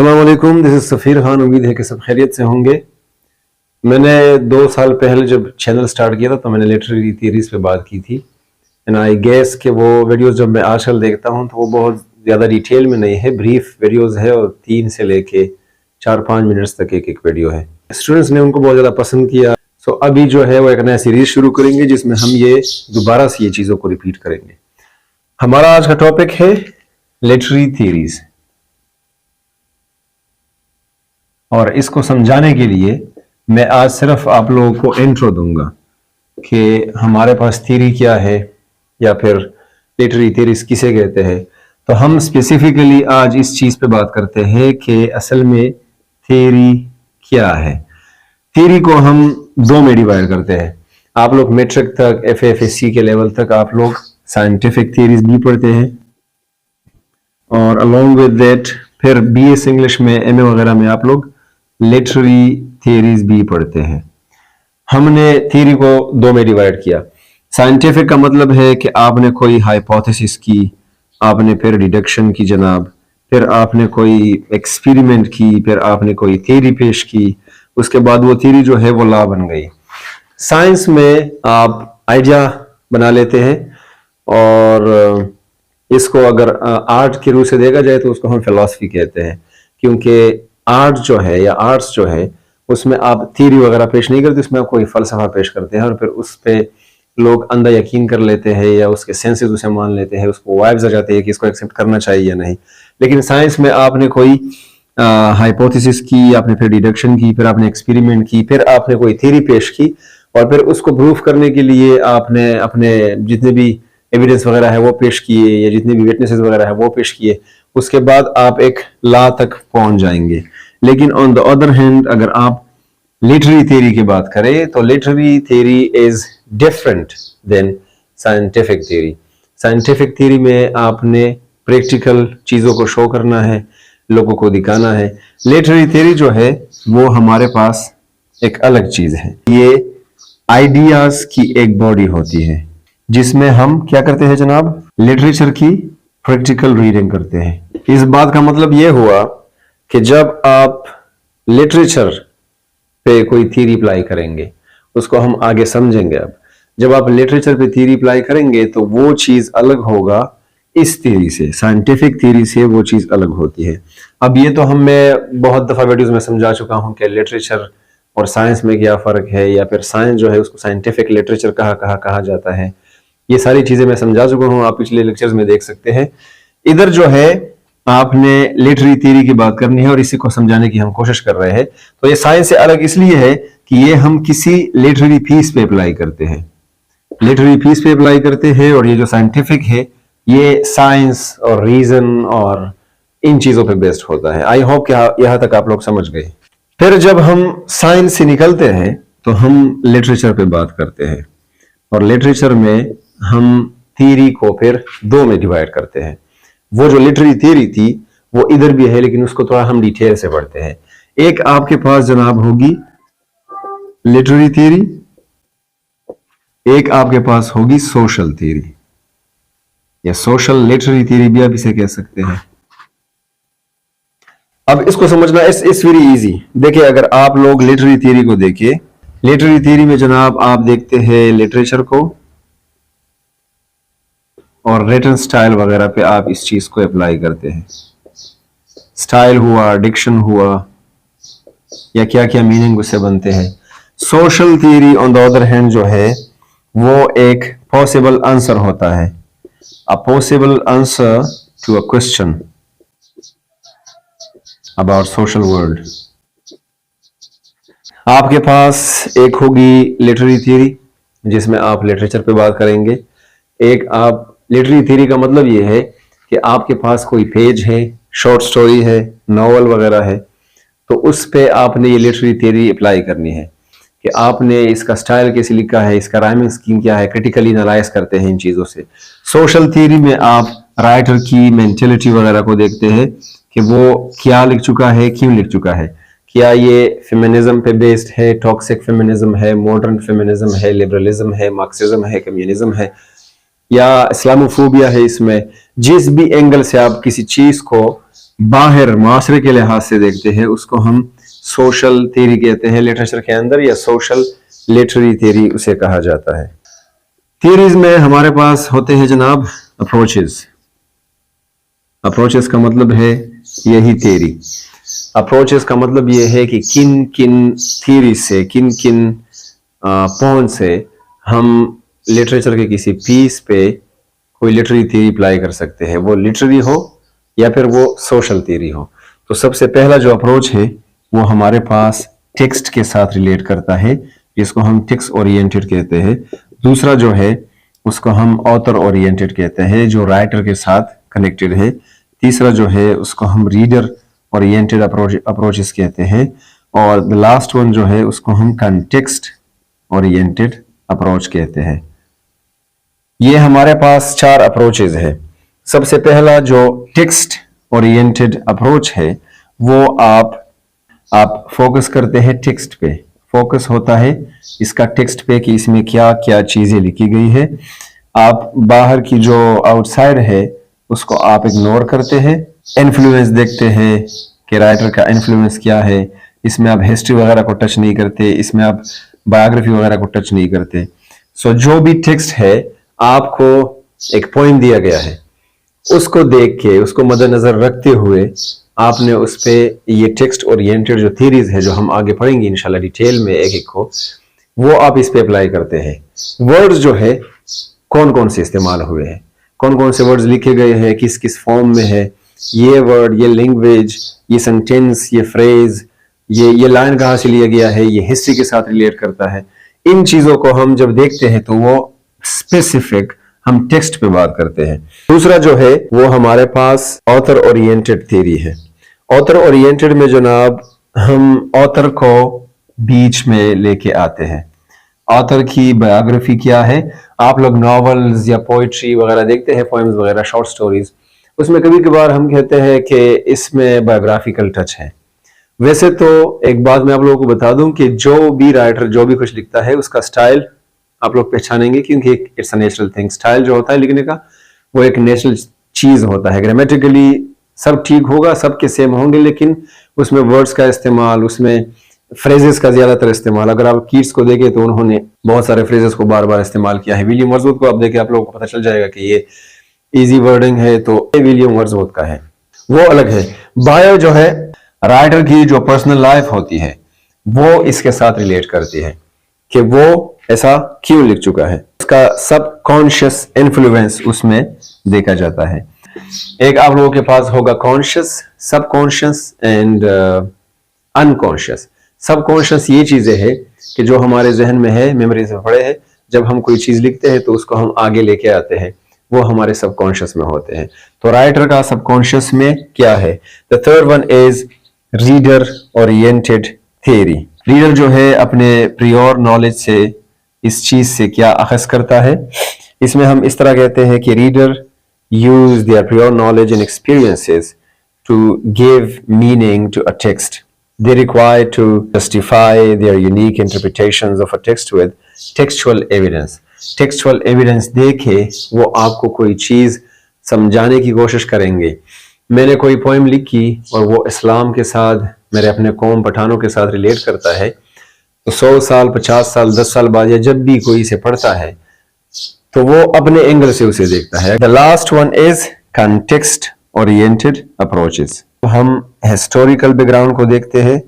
अस्सलाम वालेकुम, this is सफ़ीर खान। उम्मीद है कि सब खैरियत से होंगे। मैंने 2 साल पहले जब चैनल स्टार्ट किया था तो मैंने लिटरेरी थीरीज पे बात की थी। एंड आई गेस कि वो वीडियोस जब मैं आजकल देखता हूँ तो वो बहुत ज़्यादा डिटेल में नहीं है, ब्रीफ वीडियोस है और 3 से लेके 4-5 मिनट्स तक एक एक वीडियो है। स्टूडेंट्स ने उनको बहुत ज़्यादा पसंद किया। सो अभी जो है वो एक नया सीरीज शुरू करेंगे जिसमें हम ये दोबारा से ये चीज़ों को रिपीट करेंगे। हमारा आज का टॉपिक है लिटरेरी थीरीज, और इसको समझाने के लिए मैं आज सिर्फ आप लोगों को इंट्रो दूंगा कि हमारे पास थ्योरी क्या है या फिर लिटरेरी थीरीज किसे कहते हैं। तो हम स्पेसिफिकली आज इस चीज पे बात करते हैं कि असल में थ्योरी क्या है। थ्योरी को हम 2 में डिवाइड करते हैं। आप लोग मैट्रिक तक FFSC के लेवल तक आप लोग साइंटिफिक थ्योरीज भी पढ़ते हैं, और अलोंग विद दैट फिर BS इंग्लिश में MA वगैरह में आप लोग लिटरेरी थ्योरीज भी पढ़ते हैं। हमने थ्योरी को 2 में डिवाइड किया। साइंटिफिक का मतलब है कि आपने कोई हाइपोथेसिस की, आपने फिर डिडक्शन की जनाब, फिर आपने कोई एक्सपेरिमेंट की, फिर आपने कोई थ्योरी पेश की, उसके बाद वो थ्योरी जो है वो लॉ बन गई। साइंस में आप आइडिया बना लेते हैं, और इसको अगर आर्ट के रूप से देखा जाए तो उसको हम फिलॉसफी कहते हैं, क्योंकि आर्ट जो है या आर्ट्स जो है उसमें आप थ्योरी वगैरह पेश नहीं करते, उसमें आप कोई फलसफा पेश करते हैं और फिर उस पे लोग अंधा यकीन कर लेते हैं या उसके सेंसेस उसे मान लेते हैं, उसको वाइब्स आ जाते हैं कि इसको एक्सेप्ट करना चाहिए या नहीं। लेकिन साइंस में आपने कोई हाइपोथेसिस की, आपने फिर डिडक्शन की, फिर आपने एक्सपेरिमेंट की, फिर आपने कोई थ्योरी पेश की, और फिर उसको प्रूफ करने के लिए आपने अपने जितने भी एविडेंस वगैरह है वो पेश किए या जितने भी विटनेसेस वगैरह है वो पेश किए। उसके बाद आप एक लॉ तक पहुंच जाएंगे। लेकिन ऑन द अदर हैंड अगर आप लिटरेरी थ्योरी की बात करें तो literary theory is different than scientific theory. Scientific theory में आपने प्रैक्टिकल चीजों को शो करना है, लोगों को दिखाना है। लिटरेरी थ्योरी जो है वो हमारे पास एक अलग चीज है। ये आइडियाज की एक बॉडी होती है जिसमें हम क्या करते हैं जनाब, लिटरेचर की प्रैक्टिकल रीडिंग करते हैं। इस बात का मतलब यह हुआ कि जब आप लिटरेचर पे कोई थ्योरी अप्लाई करेंगे, उसको हम आगे समझेंगे। अब जब आप लिटरेचर पे थ्योरी अप्लाई करेंगे तो वो चीज अलग होगा इस थ्योरी से, साइंटिफिक थ्योरी से वो चीज अलग होती है। अब ये तो मैं बहुत दफा वीडियोस में समझा चुका हूं कि लिटरेचर और साइंस में क्या फर्क है, या फिर साइंस जो है उसको साइंटिफिक लिटरेचर कहा जाता है। ये सारी चीजें मैं समझा चुका हूं, आप पिछले लेक्चर्स में देख सकते हैं। इधर जो है आपने लिटरेरी थ्योरी की बात करनी है और इसी को समझाने की हम कोशिश कर रहे हैं। तो ये साइंस से अलग इसलिए है कि ये हम किसी लिटरेरी फीस पे अप्लाई करते हैं, लिटरेरी फीस पे अप्लाई करते हैं, और ये जो साइंटिफिक है ये साइंस और रीजन और इन चीजों पे बेस्ड होता है। आई होप कि यहां तक आप लोग समझ गए। फिर जब हम साइंस से निकलते हैं तो हम लिटरेचर पे बात करते हैं, और लिटरेचर में हम थ्योरी को फिर 2 में डिवाइड करते हैं। वो जो लिटरेरी थ्योरी थी वो इधर भी है, लेकिन उसको थोड़ा हम डिटेल से पढ़ते हैं। एक आपके पास जनाब होगी लिटरेरी थ्योरी, एक आपके पास होगी सोशल थ्योरी, या सोशल लिटरेरी थ्योरी भी आप इसे कह सकते हैं। अब इसको समझना इस वेरी इजी। देखिए, अगर आप लोग लिटरेरी थ्योरी को देखिए, लिटरेरी थ्योरी में जनाब आप देखते हैं लिटरेचर को, और रिटन स्टाइल वगैरह पे आप इस चीज को अप्लाई करते हैं। स्टाइल हुआ, डिक्शन हुआ, या क्या क्या मीनिंग उससे बनते हैं। Social theory on the other hand जो है वो एक पॉसिबल आंसर होता है, a possible answer to a question about social world. आपके पास एक होगी लिटरेरी थ्योरी जिसमें आप लिटरेचर पे बात करेंगे। एक आप लिटरेरी थ्योरी का मतलब ये है कि आपके पास कोई पेज है, शॉर्ट स्टोरी है, नॉवल वगैरह है, तो उस पे आपने ये लिटरेरी थ्योरी अप्लाई करनी है कि आपने इसका स्टाइल कैसे लिखा है, इसका राइमिंग स्कीम क्या है, क्रिटिकली एनालाइज करते हैं इन चीजों से। सोशल थ्योरी में आप राइटर की मेंटेलिटी वगैरह को देखते हैं कि वो क्या लिख चुका है, क्यों लिख चुका है, क्या ये फेमिनिज्म पे बेस्ड है, टॉक्सिक फेमिनिज्म है, मॉडर्न फेमिनिज्म है, लिबरलिज्म है, मार्क्सिज्म है, कम्युनिज्म है। या इस्लामोफोबिया है इसमें। जिस भी एंगल से आप किसी चीज को बाहर माशरे के लिहाज से देखते हैं उसको हम सोशल थ्योरी कहते हैं लिटरेचर के अंदर, या सोशल लिटरेरी थ्योरी उसे कहा जाता है। थ्योरीज में हमारे पास होते हैं जनाब अप्रोचेस। अप्रोचेस का मतलब है यही थ्योरी। अप्रोचेस का मतलब यह है कि किन किन थ्योरी से, किन किन पॉइंट से हम लिटरेचर के किसी पीस पे कोई लिटरेरी थ्योरी अप्लाई कर सकते हैं, वो लिटरेरी हो या फिर वो सोशल थ्योरी हो। तो सबसे पहला जो अप्रोच है वो हमारे पास टेक्स्ट के साथ रिलेट करता है, जिसको हम टेक्स्ट ओरिएंटेड कहते हैं। दूसरा जो है उसको हम ऑथर ओरिएंटेड कहते हैं, जो राइटर के साथ कनेक्टेड है। तीसरा जो है उसको हम रीडर ओरिएंटेड अप्रोचेस कहते हैं। और द लास्ट वन जो है उसको हम कंटेक्स्ट ओरिएंटेड अप्रोच कहते हैं। ये हमारे पास 4 अप्रोचेस है। सबसे पहला जो टेक्स्ट ओरिएंटेड अप्रोच है वो आप फोकस करते हैं टेक्स्ट पे। फोकस होता है इसका टेक्स्ट पे कि इसमें क्या क्या चीजें लिखी गई है। आप बाहर की जो आउटसाइड है उसको आप इग्नोर करते हैं। इन्फ्लुएंस देखते हैं कि राइटर का इन्फ्लुएंस क्या है। इसमें आप हिस्ट्री वगैरह को टच नहीं करते, इसमें आप बायोग्राफी वगैरह को टच नहीं करते। सो जो भी टेक्स्ट है, आपको एक पॉइंट दिया गया है, उसको देख के, उसको मद्देनजर रखते हुए आपने उस पे ये टेक्स्ट ओरिएंटेड जो थ्योरीज है, जो हम आगे पढ़ेंगे इंशाल्लाह डिटेल में एक एक को, वो आप इस पे अप्लाई करते हैं। वर्ड्स जो है कौन कौन से इस्तेमाल हुए हैं, कौन कौन से वर्ड्स लिखे गए हैं, किस किस फॉर्म में है ये वर्ड, ये लैंग्वेज, ये सेंटेंस, ये फ्रेज, ये लाइन कहाँ से लिया गया है, ये हिस्ट्री के साथ रिलेट करता है। इन चीजों को हम जब देखते हैं तो वो स्पेसिफिक हम टेक्स्ट पे बात करते हैं। दूसरा जो है वो हमारे पास ऑथर ओरिएंटेड थ्योरी है। ऑथर ओरिएंटेड में जनाब हम ऑथर को बीच में लेके आते हैं। ऑथर की बायोग्राफी क्या है, आप लोग नॉवेल्स या पोइट्री वगैरह देखते हैं, पोएम्स वगैरह, शॉर्ट स्टोरीज, उसमें कभी कभार हम कहते हैं कि इसमें बायोग्राफिकल टच है। वैसे तो एक बात मैं आप लोगों को बता दूं कि जो भी राइटर जो भी कुछ लिखता है उसका स्टाइल आप लोग पहचानेंगे, क्योंकि it's a natural thing. Style जो होता है लिखने का वो एक नेचुरल चीज होता है। ग्रामेटिकली सब ठीक होगा, सबके सेम होंगे, लेकिन उसमें वर्ड्स का इस्तेमाल, उसमें फ्रेजेस का ज्यादातर इस्तेमाल, अगर आप कीट्स को देखें तो उन्होंने बहुत सारे फ्रेजेस को बार बार इस्तेमाल किया है। विलियम वर्ड्सवर्थ को आप देखें, आप लोगों को पता चल जाएगा कि ये इजी वर्डिंग है तो विलियम वर्ड्सवर्थ का है, वो अलग है। बायो जो है राइटर की जो पर्सनल लाइफ होती है वो इसके साथ रिलेट करती है कि वो ऐसा क्यों लिख चुका है, उसका सबकॉन्शियस इन्फ्लुएंस उसमें देखा जाता है। एक आप लोगों के पास होगा conscious, subconscious and unconscious. Subconscious ये चीजें है कि जो हमारे जहन में है, मेमोरी से पड़े हैं, जब हम कोई चीज लिखते हैं तो उसको हम आगे लेके आते हैं, वो हमारे सबकॉन्शियस में होते हैं। तो राइटर का सबकॉन्शियस में क्या है। The third one is reader oriented theory. Reader जो है अपने प्रियोर नॉलेज से इस चीज से क्या अखज़ करता है, इसमें हम इस तरह कहते हैं कि reader use their prior knowledge and experiences to give meaning to a text. They require to justify their unique interpretations of a text with textual evidence. Textual evidence देके वो आपको कोई चीज समझाने की कोशिश करेंगे। मैंने कोई पोएम लिखी और वो इस्लाम के साथ, मेरे अपने कौम पठानों के साथ रिलेट करता है, तो 100 साल, 50 साल, 10 साल बाद या जब भी कोई इसे पढ़ता है तो वो अपने एंगल से उसे देखता है। The last one is context oriented approaches. हम हिस्टोरिकल बैकग्राउंड को देखते हैं,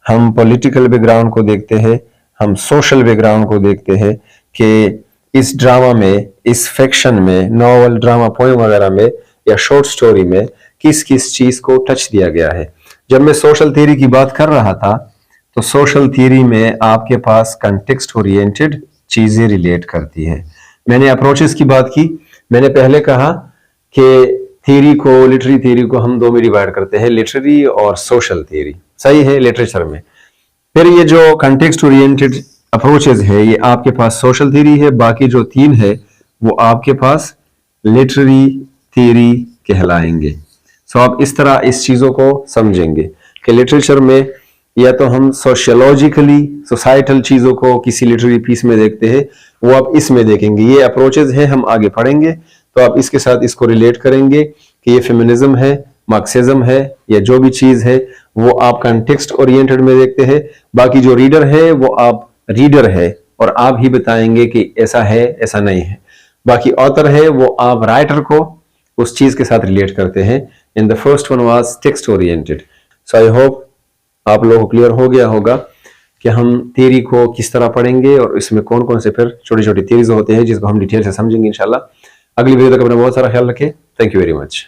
हम पॉलिटिकल बैकग्राउंड को देखते हैं, हम सोशल बैकग्राउंड को देखते हैं कि इस ड्रामा में, इस फिक्शन में, नॉवल, ड्रामा, पोएम वगैरह में या शॉर्ट स्टोरी में किस किस चीज को टच दिया गया है। जब मैं सोशल थ्योरी की बात कर रहा था तो सोशल थ्योरी में आपके पास कंटेक्स्ट ओरिएंटेड चीजें रिलेट करती है। मैंने अप्रोचेस की बात की, मैंने पहले कहा कि थ्योरी को, लिटरेरी थ्योरी को हम 2 में डिवाइड करते हैं, लिटरेरी और सोशल थ्योरी। सही है, लिटरेचर में। फिर ये जो कंटेक्स्ट ओरिएंटेड अप्रोचेस है ये आपके पास सोशल थ्योरी है, बाकी जो 3 है वो आपके पास लिटरेरी थ्योरी कहलाएंगे। सो आप इस तरह इस चीजों को समझेंगे कि लिटरेचर में या तो हम सोशियोलॉजिकली सोसाइटल चीजों को किसी लिटरेरी पीस में देखते हैं, वो आप इसमें देखेंगे। ये अप्रोचेज है, हम आगे पढ़ेंगे तो आप इसके साथ इसको रिलेट करेंगे कि ये फेमिनिज्म है, मार्क्सिज्म है, या जो भी चीज है वो आप कंटेक्स्ट ओरिएंटेड में देखते हैं। बाकी जो रीडर है वो आप रीडर है और आप ही बताएंगे कि ऐसा है ऐसा नहीं है। बाकी ऑथर है वो आप राइटर को उस चीज के साथ रिलेट करते हैं। In the first one was text oriented. So I hope आप लोगों को क्लियर हो गया होगा कि हम थियरी को किस तरह पढ़ेंगे और इसमें कौन कौन से फिर छोटी छोटी थियरीज होते हैं जिसको हम डिटेल से समझेंगे इंशाल्लाह। अगली वीडियो तक अपना बहुत सारा ख्याल रखें। Thank you very much.